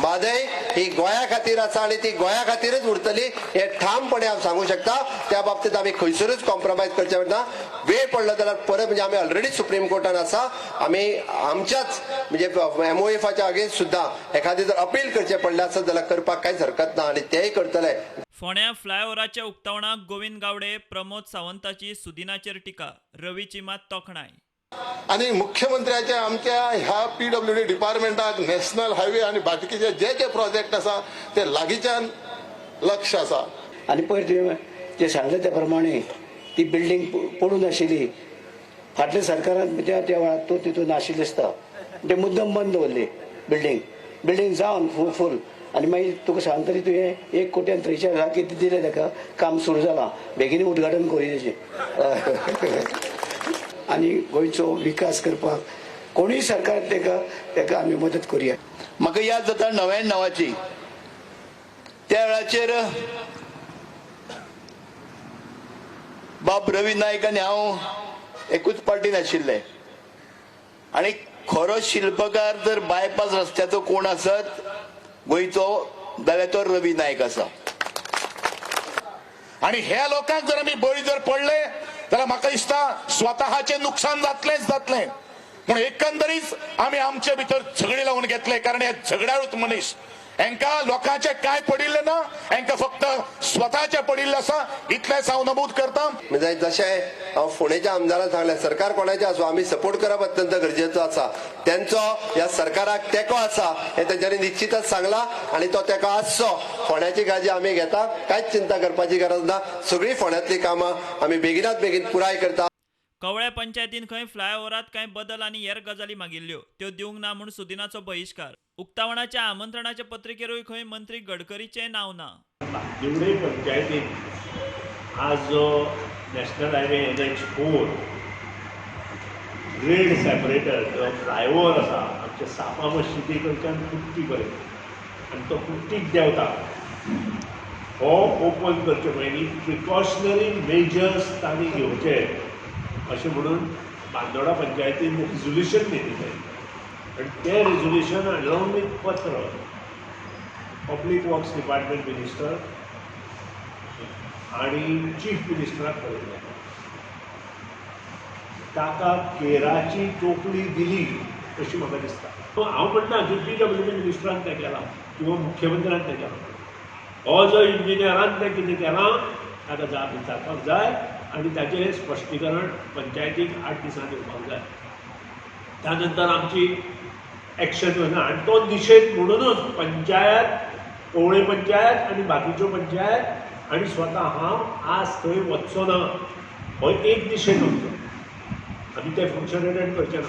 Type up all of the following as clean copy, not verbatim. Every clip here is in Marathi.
म्हादय ही गोंया खातीर आसा आनी ती गोंया खातीरच उरतली हे ठामपणे हांव सांगू शकता। त्या बाबतीत आमी खंयसरूच कॉम्प्रोमायज करचे ना। वेळ पडलो जाल्यार परत म्हणजे आमी ऑलरेडी सुप्रीम कोर्टान आसा, आमी आमच्याच म्हणजे MOFच्या अगेन्स्ट सुद्धा एखादी जर अपील करचे पडले आसत जाल्यार करपाक कांयच हरकत ना आनी तेय करतले। फोंड्या फ्लायओव्हराच्या उक्तावणाक गोविंद गावडे, प्रमोद सावंताची सुदिनाचेर टिका, रवीची मात तोखणाय। आणि मुख्यमंत्र्याच्या आमच्या ह्या PWD डिपार्टमेंटाक नॅशनल हायवे आणि बाकीचे जे प्रोजेक्ट आसा ते लागींच्यान लक्ष आसा। आणि पयर तुवें जे सांगले त्या प्रमाणे ती बिल्डींग पडून आशिल्ली, फाटल्या सरकारान त्या वेळार तो तितून नाशिल्लो आसता, ते मुद्दम बंद दवरली बिल्डींग जावन फूल आनी मागीर तुका सांगतरी तुवें 1 कोटी 43 लाख कितें दिले ताका, काम सुरू जालां, बेगीन उद्घाटन करूं तेचें आनी गोंयचो विकास करपाक कोणूय सरकार ताका आमी मदत करुया। म्हाका याद जाता 99ची त्या वेळाचेर बाब रवी नायक आनी हांव एकूच पार्टीन आशिल्ले आनी खरो शिल्पकार जर बायपास रस्त्याचो कोण आसत गोंयचो जाल्यार तो रवी नायक आसा। आणि ह्या लोकांक जर आमी बळी जर पडले जाल्यार म्हाका दिसता स्वतःचे नुकसान जातले म्हणून एकंदरीत आमी आमचे भितर झगडी लावून घेतले, कारण हे झगडाळूच मनीस हांकां लोकांचे काय पडिल्ले ना, हांकां फक्त स्वतःचे पडिल्ले आसा, इतलेंच हांव नमूद करता। म्हणजे जशें हांव फोंडेच्या आमदारान सांगलें, सरकार कोणाचें आसूं आमी सपोर्ट करप अत्यंत गरजेचो आसा। त्यांचो ह्या सरकाराक तेंको आसा हे तेंच्यांनी निश्चितच सांगला आनी तो तेंको आसचो। फोंड्याची काळजी आमी घेता, कांयच चिंता करपाची गरज ना। सगळीं फोंड्यांतली कामां आमी बेगिनात बेगीन पुराय करता। कवळ्या पंचायतीन खंय फ्लायओव्हरात कांय बदल आनी हेर गजाली मागिल्ल्यो त्यो दिवंक ना म्हूण सुदिनाचो बहिष्कार। उक्तावणाच्या आमंत्रणाच्या पत्रिकेरूय खंय मंत्री गडकरीचें नांव ना। दिवडे पंचायतीन आज जो national highway NH4 grade separator जो फ्लायओव्हर आसा आमच्या सापा मशिदी कडच्यान कुट्टी पर्यंत आनी तो कुट्टीक देंवता हो ओपन करचे पयलीं प्रिकॉशनरी मेजर्स तांणी घेवचे अशें म्हणून बांदोडा पंचायतीन रिजोल्युशन दिल्लें आनी तें रिजोल्युशन अलॉंग वीथ पत्र पब्लीक वर्क्स डिपार्टमेंट मिनिस्टर आनी चीफ मिनिस्टराक कळयलें। ताका केराची टोपली दिली अशी म्हाका दिसता। हांव म्हणटा की PWD मिनिस्टरान तें केलां किंवा मुख्यमंत्र्यान तें केलां, हो जो इंजिनियरान तें कितें केलां ताका जाप विचारपाक जाय आनी ताचें स्पश्टीकरण पंचायतीक 8 दिसांनी दिवपाक जाय। त्या नंतर आमची एक्शन घेवना आनी तो निशेध म्हणूनच पंचायत, कवळे पंचायत आनी बाकीच्यो पंचायत आनी स्वता हांव आज थंय वचचो ना हो एक निशेध आमचो। आमी तें फंक्शन अटेंड करचें ना।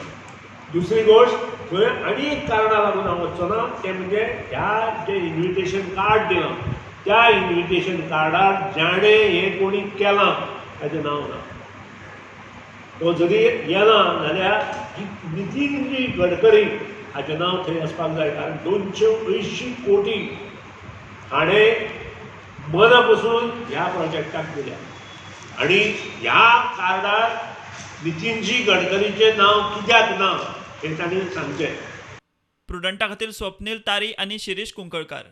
दुसरी गोश्ट थंय आनी एक कारणां लागून हांव वचचो ना, तें म्हणजे ह्या जे इन्विटेशन कार्ड दिलां त्या इन्विटेशन कार्डार जाणें हें कोणी केलां ताचें नांव ना। तो जरी येना जाल्यार नितीन गडकरी हाचें नांव थंय आसपाक जाय, कारण 280 कोटी हाणें मना पसून ह्या प्रोजेक्टाक दिल्या आनी ह्या कार्डार नितीनजी गडकरीचें नांव कित्याक ना हें तांणी सांगचें। प्रुडंटा खातीर स्वप्नील तारी आनी शिरीष कुंकळकार।